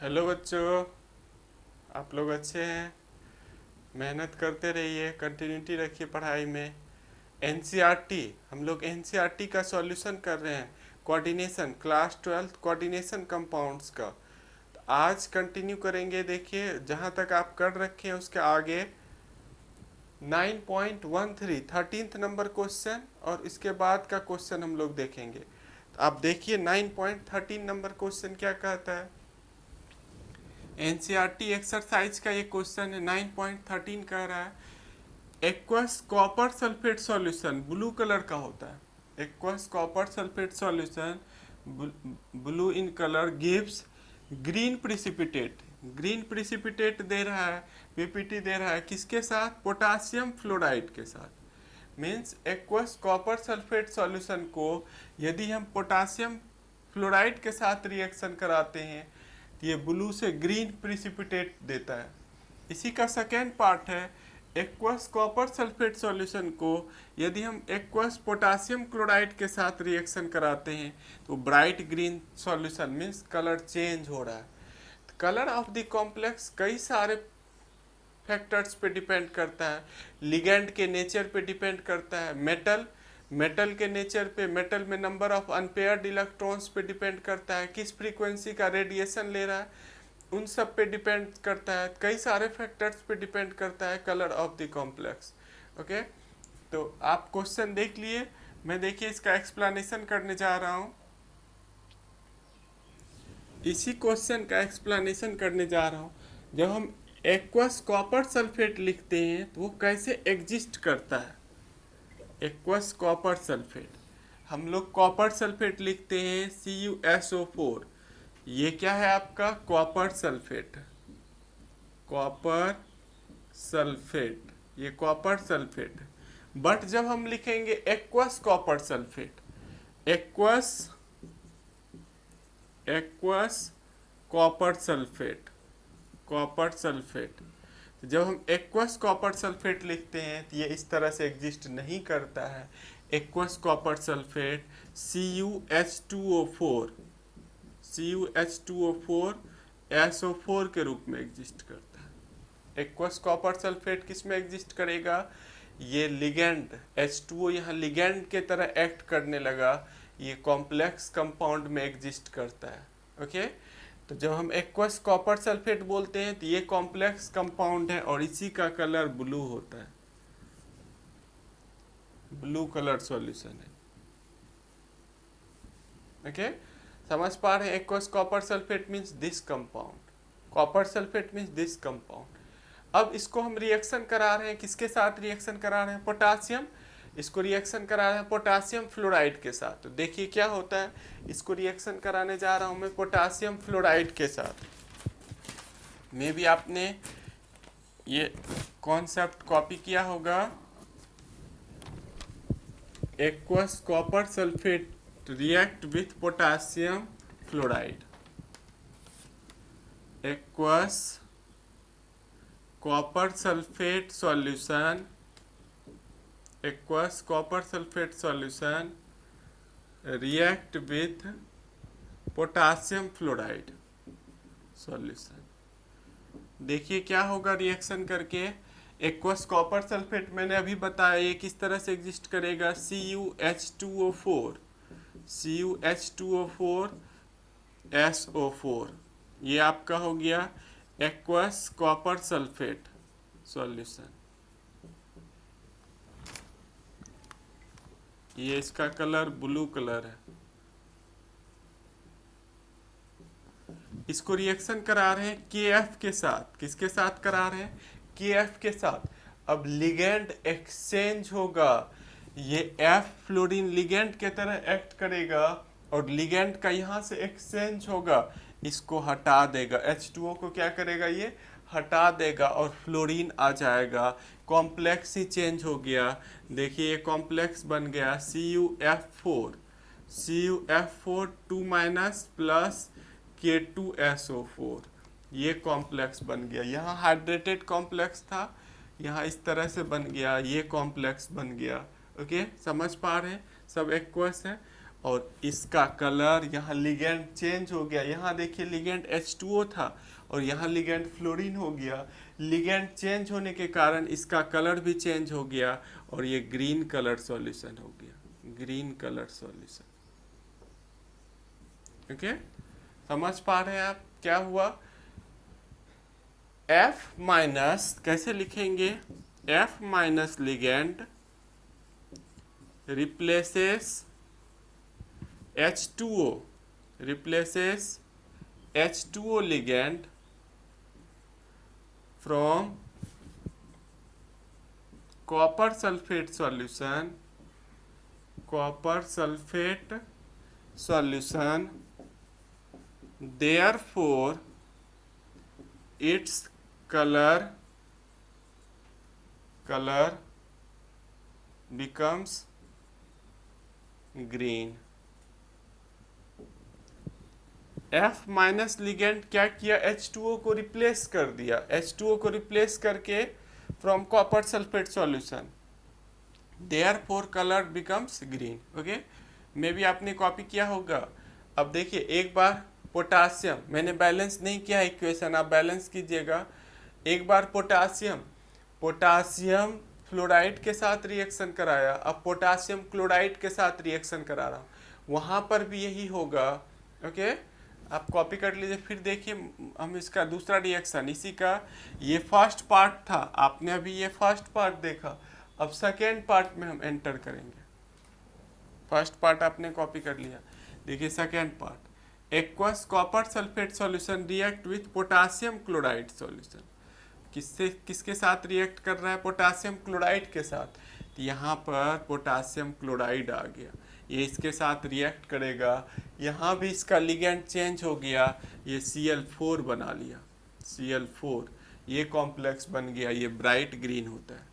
Hello बच्चों। आप लोग अच्छे हैं? मेहनत करते रहिए, कंटिन्यूटी रखिए पढ़ाई में। एनसीईआरटी, हम लोग एनसीईआरटी का सॉल्यूशन कर रहे हैं। कोऑर्डिनेशन, क्लास 12 कोऑर्डिनेशन कंपाउंड्स का। तो आज कंटिन्यू करेंगे। देखिए जहाँ तक आप कर रखे हैं उसके आगे 9.13 13th नंबर क्वेश्चन और इसके बाद का क्वेश्चन हम लोग देखेंगे। तो आप देखिए 9.13 नंबर क्वेश्चन क्या कहता है। एनसीईआरटी एक्सरसाइज का ये क्वेश्चन है। 9.13 कह रहा है aqueous copper sulphate solution blue colour का होता है। Aqueous copper sulphate solution blue in colour gives green precipitate. Green precipitate दे रहा है, पीपीटी दे रहा है किसके साथ? पोटासियम फ्लोराइड के साथ। Means aqueous copper sulphate solution को यदि हम पोटासियम फ्लोराइड के साथ रिएक्शन कराते हैं तो ये ब्लू से ग्रीन प्रिसिपिटेट देता है। इसी का सेकेंड पार्ट है एक्वस कॉपर सल्फेट सॉल्यूशन को यदि हम एक्वस पोटासियम क्लोराइड के साथ रिएक्शन कराते हैं तो bright green solution means colour change हो रहा है। कलर ऑफ द कॉम्प्लेक्स कई सारे फैक्टर्स पे डिपेंड करता है। लिगेंड के नेचर पे डिपेंड करता है। मेटल के नेचर पे, मेटल में नंबर ऑफ अनपेयर्ड इलेक्ट्रॉन्स पे डिपेंड करता है। किस फ्रीक्वेंसी का रेडिएशन ले रहा है उन सब पे डिपेंड करता है। कई सारे फैक्टर्स पे डिपेंड करता है colour of the complex. Okay, तो आप क्वेश्चन देख लिए। मैं देखिए इसका एक्सप्लेनेशन करने जा रहा हूँ। इसी क्वेश्चन का एक्सप्लेनेशन करने जा रहा हूँ। जब हम एक्वस कॉपर सल्फेट लिखते हैं तो वो कैसे एग्जिस्ट करता है। एक्वस कॉपर सल्फेट, हम लोग कॉपर सल्फेट लिखते हैं CuSO4। ये क्या है आपका? Copper sulphate. कॉपर सल्फेट, ये कॉपर सल्फेट। बट जब हम लिखेंगे aqueous copper sulphate, aqueous aqueous copper sulphate, copper sulphate, तो जब हम एक्वस कॉपर सल्फेट लिखते हैं तो ये इस तरह से एग्जिस्ट नहीं करता है। Aqueous copper sulphate CuH2O4, CuH2O4 SO4 के रूप में एग्जिस्ट करता है। एक्वस कॉपर सल्फेट किस में एग्जिस्ट करेगा? ये लिगेंड H2O यहाँ लिगेंड के तरह एक्ट करने लगा, ये कॉम्प्लेक्स कंपाउंड में एग्जिस्ट करता है। ओके, तो जब हम एक्वस कॉपर सल्फेट बोलते हैं तो ये कॉम्प्लेक्स कंपाउंड है और इसी का कलर ब्लू होता है। ब्लू कलर सॉल्यूशन है। ओके, समझ पा रहे हैं? Aqueous copper sulphate means this compound, copper sulphate means this compound. अब इसको हम रिएक्शन करा रहे हैं, किसके साथ रिएक्शन करा रहे हैं? पोटासियम। इसको रिएक्शन करा रहे हैं पोटासियम फ्लोराइड के साथ। तो देखिए क्या होता है। इसको रिएक्शन कराने जा रहा हूं मैं पोटासियम फ्लोराइड के साथ। मे भी आपने ये कॉन्सेप्ट कॉपी किया होगा। Aqueous copper sulphate react with potassium fluoride. Aqueous copper sulphate solution, aqueous copper sulfate solution react with potassium fluoride solution। देखिए क्या होगा रिएक्शन करके। एक्वस कॉपर सल्फेट मैंने अभी बताया ये किस तरह से एग्जिस्ट करेगा। CuH2O4, CuH2O4 SO4, ये आपका हो गया एक्वस कॉपर सल्फेट सॉल्यूशन। ये इसका कलर ब्लू कलर है। इसको रिएक्शन करा रहे हैं KF के साथ। किसके साथ करा रहे हैं? KF के साथ। अब लिगेंड एक्सचेंज होगा। ये F फ्लोरीन लिगेंड के तरह एक्ट करेगा और लिगेंड का यहाँ से एक्सचेंज होगा, इसको हटा देगा। H2O को क्या करेगा? ये हटा देगा और फ्लोरीन आ जाएगा। कॉम्प्लेक्स ही चेंज हो गया। देखिए ये कॉम्प्लेक्स बन गया CuF4, CuF4 2 minus plus K2SO4, ये कॉम्प्लेक्स बन गया। यहाँ हाइड्रेटेड कॉम्प्लेक्स था, यहाँ इस तरह से बन गया, ये कॉम्प्लेक्स बन गया। ओके, समझ पा रहे हैं? सब एक्वस है। और इसका कलर, यहाँ लिगेंड चेंज हो गया, यहाँ देखिए लिगेंड H2O था और यहाँ लिगेंड फ्लोरीन हो गया। लिगेंड चेंज होने के कारण इसका कलर भी चेंज हो गया और ये ग्रीन कलर सॉल्यूशन हो गया, ग्रीन कलर सॉल्यूशन। ओके, समझ पा रहे हैं आप क्या हुआ? F माइनस कैसे लिखेंगे? F minus ligand replaces H2O, replaces H2O ligand from copper sulfate solution, copper sulfate solution, therefore its color becomes green। F minus ligand क्या किया? H2O को रिप्लेस कर दिया, H2O को रिप्लेस करके from copper sulphate solution, therefore colour becomes green. Okay, मे भी आपने कॉपी किया होगा। अब देखिए एक बार पोटासियम, मैंने बैलेंस नहीं किया इक्वेशन, आप बैलेंस कीजिएगा। एक बार पोटासियम फ्लोराइड के साथ रिएक्शन कराया, अब पोटासियम क्लोराइड के साथ रिएक्शन करा रहा हूँ, वहाँ पर भी यही होगा। ओके, आप कॉपी कर लीजिए। फिर देखिए हम इसका दूसरा रिएक्शन, इसी का ये फर्स्ट पार्ट था, आपने अभी ये फर्स्ट पार्ट देखा, अब सेकेंड पार्ट में हम एंटर करेंगे। फर्स्ट पार्ट आपने कॉपी कर लिया, देखिए second part, aqueous copper sulphate solution react with potassium chloride solution. किसके साथ रिएक्ट कर रहा है? पोटासियम क्लोराइड के साथ। तो यहाँ पर पोटासियम क्लोराइड आ गया, ये इसके साथ रिएक्ट करेगा, यहाँ भी इसका लिगेंड चेंज हो गया, ये Cl4 बना लिया, Cl4, ये कॉम्प्लेक्स बन गया, ये ब्राइट ग्रीन होता है,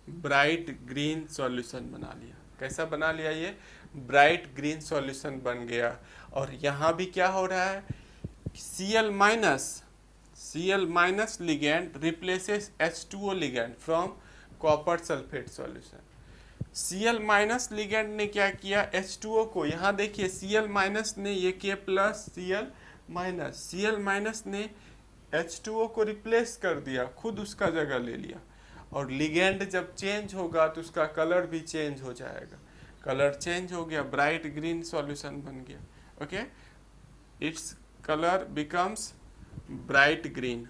ब्राइट ग्रीन सॉल्यूशन बना लिया। कैसा बना लिया? ये ब्राइट ग्रीन सॉल्यूशन बन गया। और यहाँ भी क्या हो रहा है? Cl minus ligand replaces H2O ligand from copper sulphate solution. Cl minus ligand ने क्या किया? H2O को, यहाँ देखिए Cl माइनस ने ये K प्लस Cl माइनस ने H2O को रिप्लेस कर दिया, खुद उसका जगह ले लिया। और लिगेंड जब चेंज होगा तो उसका कलर भी चेंज हो जाएगा, कलर चेंज हो गया, ब्राइट ग्रीन सॉल्यूशन बन गया। Okay, its colour becomes bright green,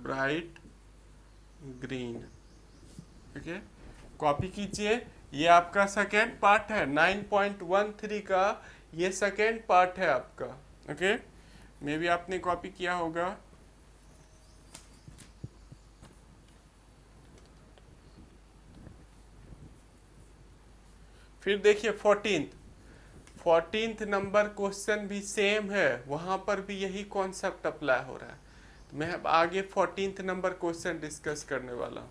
bright green. Okay, copy कीजिए। ये आपका सेकेंड पार्ट है, 9.13 का ये सेकेंड पार्ट है आपका। ओके, मे भी आपने कॉपी किया होगा। फिर देखिए 14th नंबर क्वेश्चन भी सेम है, वहां पर भी यही कॉन्सेप्ट अप्लाई हो रहा है। तो मैं अब आगे 14th नंबर क्वेश्चन डिस्कस करने वाला हूं।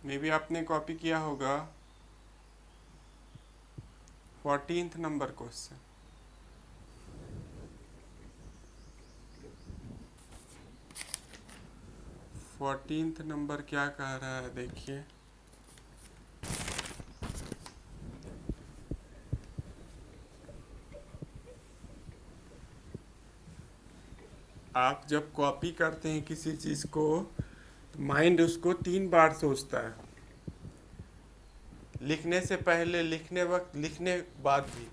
मे भी आपने कॉपी किया होगा 14th number question. Fourteenth number क्या कह रहा है देखिए, आप जब कॉपी करते हैं किसी चीज को, माइंड उसको 3 बार सोचता है, लिखने से पहले, लिखने वक्त, लिखने बाद भी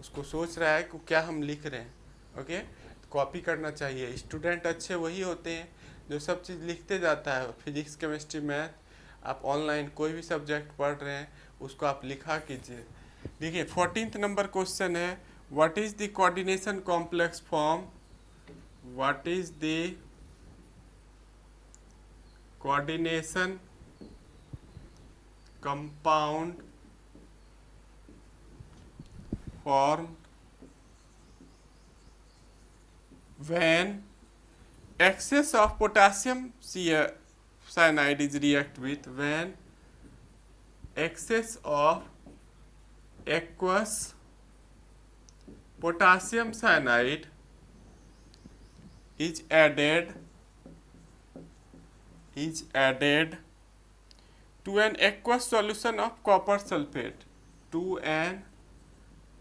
उसको सोच रहा है कि क्या हम लिख रहे हैं। ओके, कॉपी करना चाहिए। स्टूडेंट अच्छे वही होते हैं जो सब चीज़ लिखते जाता है, फिजिक्स केमिस्ट्री मैथ, आप ऑनलाइन कोई भी सब्जेक्ट पढ़ रहे हैं उसको आप लिखा कीजिए। देखिए 14th नंबर क्वेश्चन है, what is the coordination complex form, what is the coordination compound form when excess of potassium cyanide is react with, when excess of aqueous potassium cyanide is added to an aqueous solution of copper sulfate, to an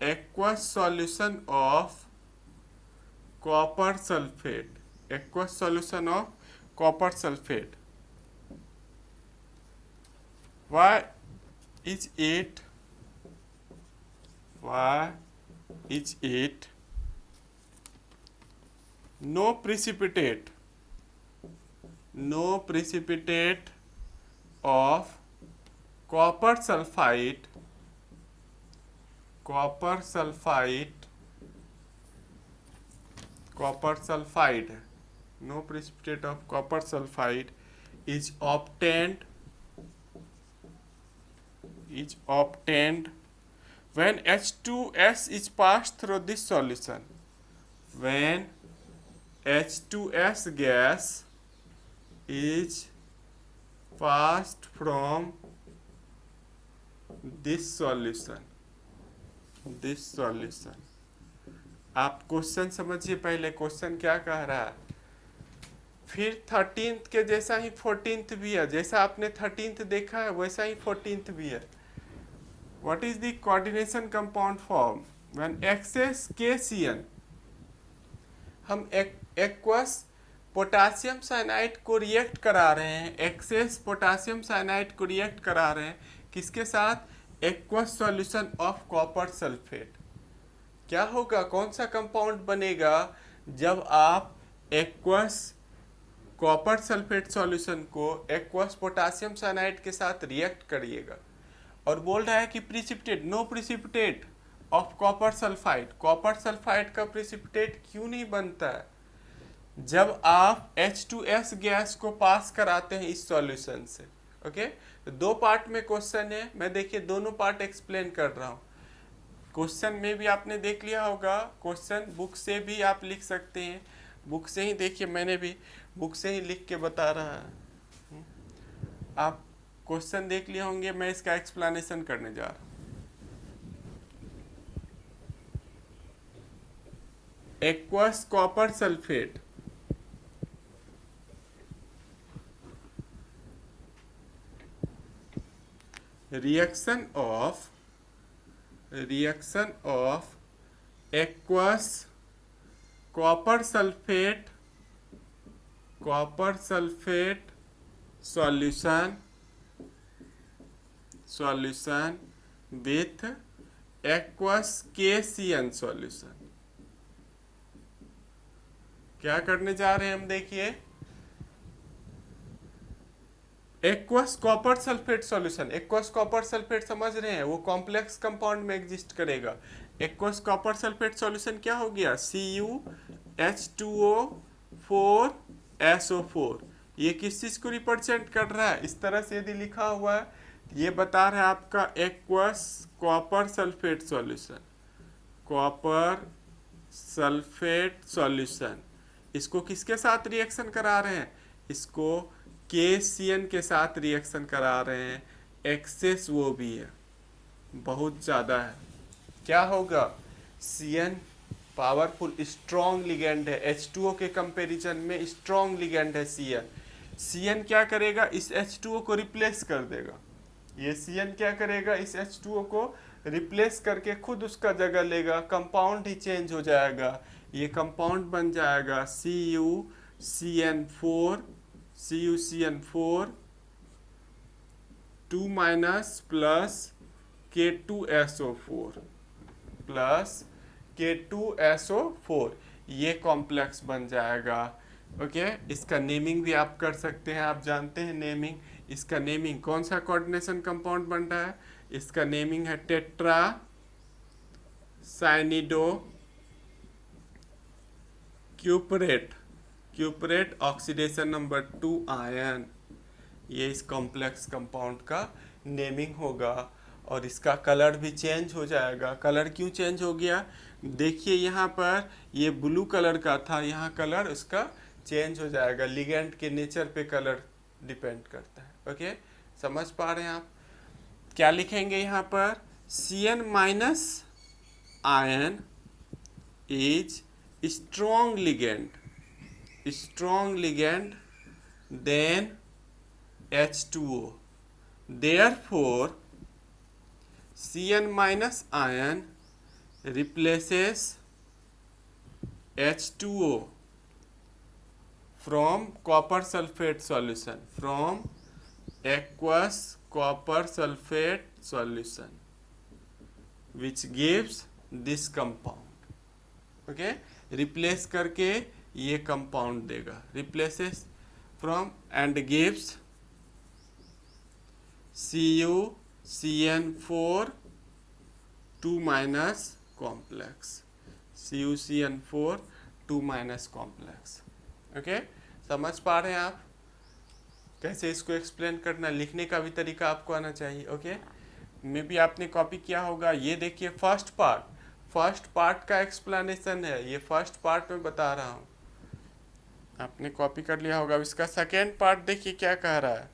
aqueous solution of copper sulfate, aqueous solution of copper sulfate. Why is it no precipitate of copper sulfide no precipitate of copper sulfide is obtained when H2S is passed through this solution. When H2S gas is passed from this solution. आप question समझिए, पहले question क्या कह रहा है, फिर 13th के जैसा ही 14th भी है, जैसा आपने 13th देखा है वैसा ही 14th भी है. What is the coordination compound form when excess KCN? हम एक्वस पोटासियम साइनाइड को रिएक्ट करा रहे हैं, एक्सेस पोटासियम साइनाइड को रिएक्ट करा रहे हैं किसके साथ? Aqueous solution of copper sulphate. क्या होगा, कौन सा कंपाउंड बनेगा जब आप एक्वस कॉपर सल्फेट सॉल्यूशन को एक्वस पोटासियम साइनाइड के साथ रिएक्ट करिएगा? और बोल रहा है कि precipitate, no precipitate of copper sulphide. Copper sulphide का प्रिसिपिटेट क्यों नहीं बनता है? जब आप H2S गैस को पास कराते हैं इस सॉल्यूशन से. ओके, तो दो पार्ट में क्वेश्चन है, मैं देखिए दोनों पार्ट एक्सप्लेन कर रहा हूँ. क्वेश्चन में भी आपने देख लिया होगा, क्वेश्चन बुक से भी आप लिख सकते हैं. बुक से ही देखिए, मैंने भी बुक से ही लिख के बता रहा है. आप क्वेश्चन देख लिए होंगे, मैं इसका एक्सप्लेनेशन करने जा रहा हूँ. Aqueous copper sulphate, reaction of aqueous copper sulfate solution with aqueous KCN solution. क्या करने जा रहे हैं हम, देखिए aqueous copper sulphate solution. Aqueous copper sulphate समझ रहे हैं, वो कॉम्प्लेक्स कंपाउंड में एग्जिस्ट करेगा. एक्वस कॉपर सल्फेट सॉल्यूशन क्या हो गया? CuH2O4SO4. ये किस चीज को रिप्रेजेंट कर रहा है? इस तरह से यदि लिखा हुआ है, ये बता रहा है आपका aqueous copper sulphate solution, copper sulphate solution. इसको किसके साथ रिएक्शन करा रहे हैं? इसको KCN के साथ रिएक्शन करा रहे हैं. एक्सेस वो भी है, बहुत ज़्यादा है. क्या होगा? CN पावरफुल स्ट्रॉन्ग लिगेंड है, H2O के कंपैरिजन में स्ट्रॉन्ग लिगेंड है CN क्या करेगा? इस H2O को रिप्लेस कर देगा. ये CN क्या करेगा? इस H2O को रिप्लेस करके खुद उसका जगह लेगा, कंपाउंड ही चेंज हो जाएगा. ये कंपाउंड बन जाएगा CuCN4 2 माइनस प्लस K2SO4 ये कॉम्प्लेक्स बन जाएगा. ओके, इसका नेमिंग भी आप कर सकते हैं, आप जानते हैं नेमिंग. इसका नेमिंग कौन सा कोऑर्डिनेशन कंपाउंड बन रहा है? इसका नेमिंग है टेट्रा साइनिडो क्यूपरेट ऑक्सीडेशन नंबर 2 आयन. ये इस कॉम्प्लेक्स कंपाउंड का नेमिंग होगा. और इसका कलर भी चेंज हो जाएगा. कलर क्यों चेंज हो गया? देखिए यहाँ पर ये ब्लू कलर का था, यहाँ कलर उसका चेंज हो जाएगा. लिगेंड के नेचर पे कलर डिपेंड करता है. ओके, समझ पा रहे हैं आप? क्या लिखेंगे यहाँ पर? CN minus ion is strong ligand. strong ligand than H2O. Therefore, Cn minus ion replaces H2O from copper sulfate solution, from aqueous copper sulfate solution, which gives this compound. Okay, replace करके ये compound देगा, replaces from and gives CuCN4 2 minus complex, CuCN4 2 minus complex. Okay, समझ पा रहे हैं आप कैसे इसको एक्सप्लेन करना, लिखने का भी तरीका आपको आना चाहिए. ओके, मे भी आपने कॉपी किया होगा. ये देखिए फर्स्ट पार्ट का एक्सप्लेनेशन है, ये फर्स्ट पार्ट में बता रहा हूँ, आपने कॉपी कर लिया होगा. इसका सेकेंड पार्ट देखिए क्या कह रहा है.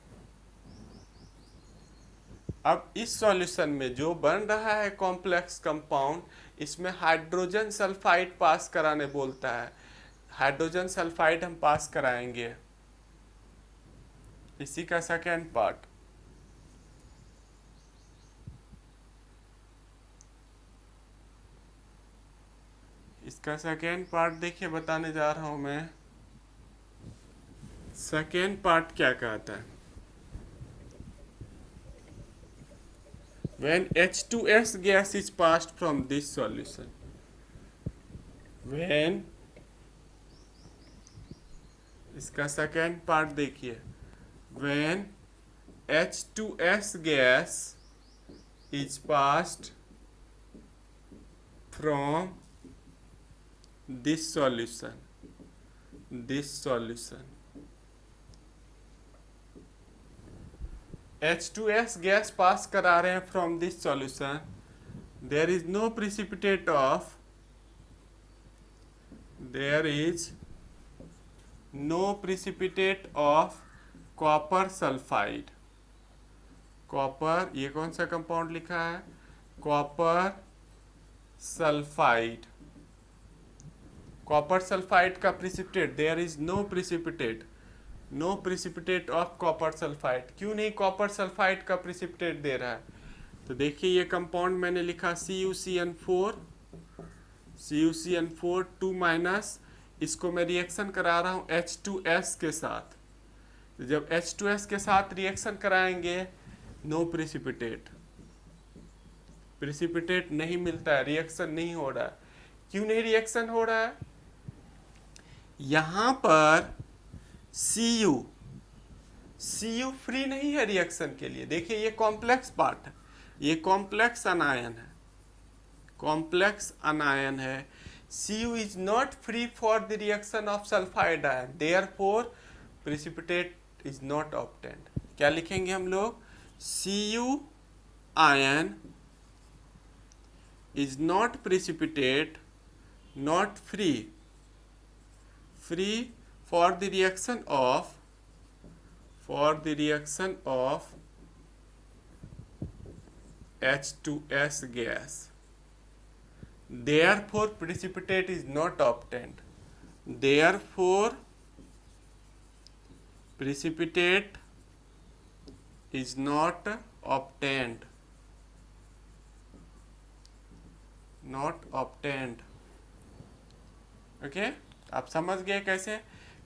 अब इस सॉल्यूशन में जो बन रहा है कॉम्प्लेक्स कंपाउंड, इसमें हाइड्रोजन सल्फाइड पास कराने बोलता है. हाइड्रोजन सल्फाइड हम पास कराएंगे, इसी का सेकेंड पार्ट. इसका सेकेंड पार्ट देखिए बताने जा रहा हूं मैं. सेकेंड पार्ट क्या कहता है. When H2S gas is passed from this solution, when इसका सेकेंड पार्ट देखिए, when H2S gas is passed from this solution, H2S gas pass करा रहे हैं from this solution. There is no precipitate of copper sulphide. Copper, ये कौन सा compound लिखा है, कॉपर सल्फाइड. कॉपर सल्फाइड का precipitate, there is no precipitate of copper sulphide. क्यों नहीं कॉपर सल्फाइड का प्रिसिपिटेट दे रहा है. तो देखिए ये कंपाउंड मैंने लिखा CuCN4 2 माइनस, इसको मैं रिएक्शन करा रहा हूँ H2S के साथ. तो जब H2S के साथ रिएक्शन कराएंगे, नो प्रिसिपिटेट नहीं मिलता है, रिएक्शन नहीं हो रहा है. क्यों नहीं रिएक्शन हो रहा है, यहां पर Cu फ्री नहीं है रिएक्शन के लिए. देखिए ये कॉम्प्लेक्स पार्ट है, ये कॉम्प्लेक्स अनायन है. Cu is not free for the reaction of sulphide ion, therefore precipitate is not obtained. क्या लिखेंगे हम लोग, Cu ion is not precipitate, not free for the reaction of H2S gas. Therefore, precipitate is not obtained. Therefore, precipitate is not obtained. Okay? आप समझ गए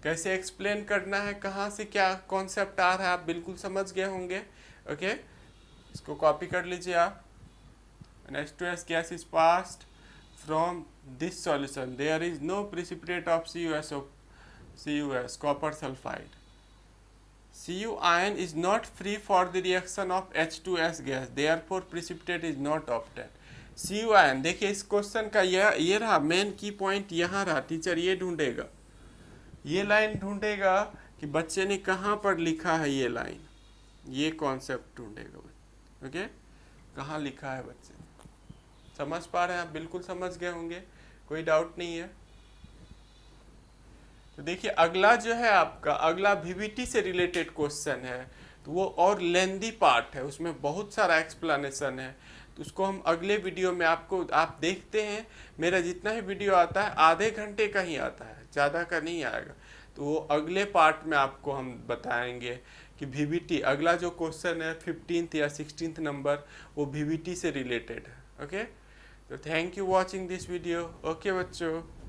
कैसे explain करना है, कहाँ से क्या कॉन्सेप्ट आ रहा है, आप बिल्कुल समझ गए होंगे. ओके, इसको कॉपी कर लीजिए आप. H2S gas is passed from this solution, there is no precipitate of CuS copper sulfide. Cu ion is not free for the reaction of H2S gas, therefore precipitate is not obtained. Cu ion, देखिए इस question का ये रहा main की point, यहाँ रहा. Teacher ये ढूंढेगा, ये लाइन ढूंढेगा कि बच्चे ने कहाँ पर लिखा है, ये लाइन, ये कॉन्सेप्ट ढूंढेगा. ओके, कहाँ लिखा है बच्चे, समझ पा रहे हैं आप, बिल्कुल समझ गए होंगे, कोई डाउट नहीं है. तो देखिए अगला जो है आपका, अगला VVT से रिलेटेड क्वेश्चन है. तो वो और लेंदी पार्ट है, उसमें बहुत सारा एक्सप्लेनेशन है. तो उसको हम अगले वीडियो में आप देखते हैं. मेरा जितना ही वीडियो आता है आधे घंटे का ही आता है, ज़्यादा का नहीं आएगा. तो वो अगले पार्ट में आपको हम बताएंगे कि VBT, अगला जो क्वेश्चन है 15th या 16th नंबर, वो VBT से रिलेटेड है। ओके, तो thank you watching this video. Okay बच्चों।